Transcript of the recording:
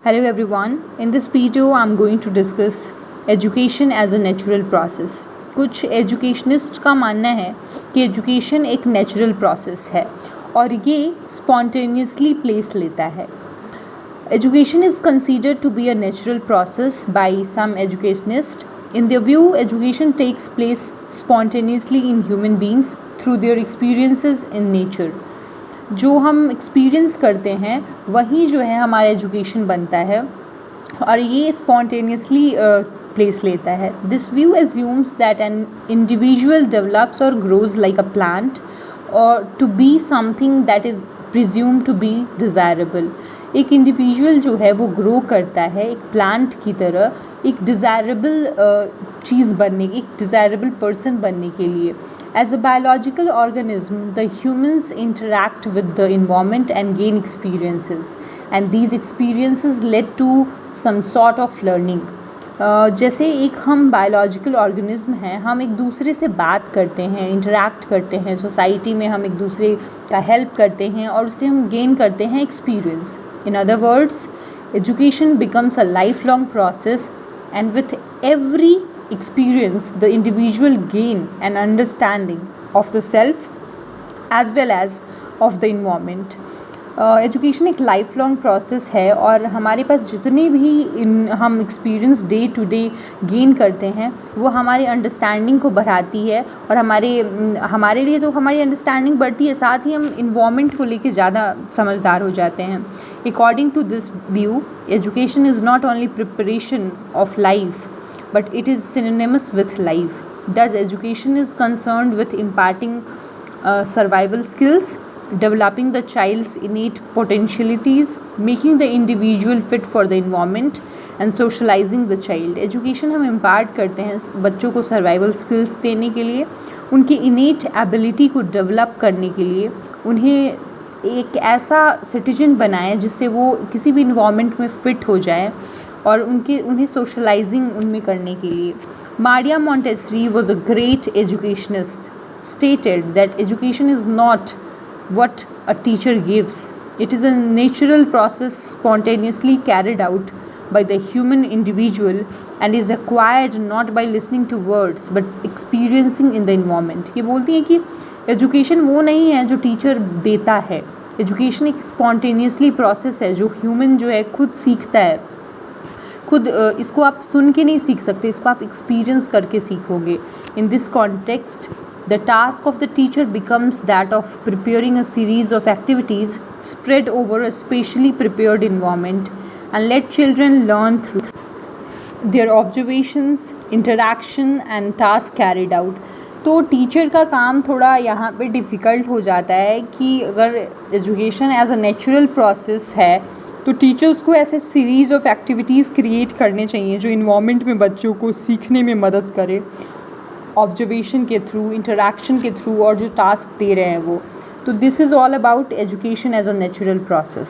Hello everyone. In this video I'm going to discuss education as a natural process. कुछ educationist का मानना है कि एजुकेशन एक नेचुरल प्रोसेस है और ये स्पॉन्टेनियसली प्लेस लेता है. Education is considered to be a natural process by some educationists. In their view, education takes place spontaneously in human beings through their experiences in nature. जो हम experience करते हैं वही जो है हमारा एजुकेशन बनता है और ये स्पॉन्टेनियसली प्लेस लेता है. This view assumes that an individual develops और ग्रोज लाइक अ प्लांट और to be something that is presume to be desirable. एक इंडिविजुअल जो है वो ग्रो करता है एक प्लांट की तरह एक डिज़ायरेबल चीज़ बनने, एक डिज़ायरेबल पर्सन बनने के लिए. As a biological organism, the humans interact with the environment and gain experiences, and these experiences led to some sort of learning. जैसे एक हम बायोलॉजिकल ऑर्गेनिज्म हैं, हम एक दूसरे से बात करते हैं, इंटरेक्ट करते हैं, सोसाइटी में हम एक दूसरे का हेल्प करते हैं और उससे हम गेन करते हैं experience. In other words, education becomes a life long process and with every experience the individual gain an understanding of the self as well as of the environment. Education एक life long process है और हमारे पास जितने भी हम experience day to day gain करते हैं वो हमारे अंडरस्टैंडिंग को बढ़ाती है और हमारे लिए तो हमारी अंडरस्टैंडिंग बढ़ती है, साथ ही हम इन्वायरमेंट को लेके ज़्यादा समझदार हो जाते हैं. According to this view, education is not only preparation of life, but it is synonymous with life. Thus, education is concerned with imparting survival skills, developing the child's innate potentialities, making the individual fit for the environment, and socializing the child. Education हम impart करते हैं बच्चों को survival skills देने के लिए, उनकी innate ability को develop करने के लिए, उन्हें एक ऐसा सिटीजन बनाए जिससे वो किसी भी इन्वायरमेंट में फ़िट हो जाए और उन्हें सोशलाइजिंग उनमें करने के लिए. Maria Montessori was a great educationist, stated that education is not what a teacher gives. It is a natural process spontaneously carried out by the human individual and is acquired not by listening to words but experiencing in the environment. ये बोलती है कि education वो नहीं है जो teacher देता है. एजुकेशन एक स्पॉन्टेनियसली प्रोसेस है जो ह्यूमन जो है खुद सीखता है. खुद इसको आप सुन के नहीं सीख सकते, इसको आप एक्सपीरियंस करके सीखोगे. In this context the task of the teacher becomes that of preparing a series of activities spread over a specially prepared environment and let children learn through their observations, interaction and task carried out. तो teacher का काम थोड़ा यहाँ पे difficult हो जाता है कि अगर education as a natural process है तो टीचर्स को ऐसे सीरीज़ ऑफ एक्टिविटीज़ क्रिएट करने चाहिए जो इन्वायरमेंट में बच्चों को सीखने में मदद करे, ऑब्जर्वेशन के थ्रू, इंटरेक्शन के थ्रू और जो टास्क दे रहे हैं वो. तो this is all about education as a natural process.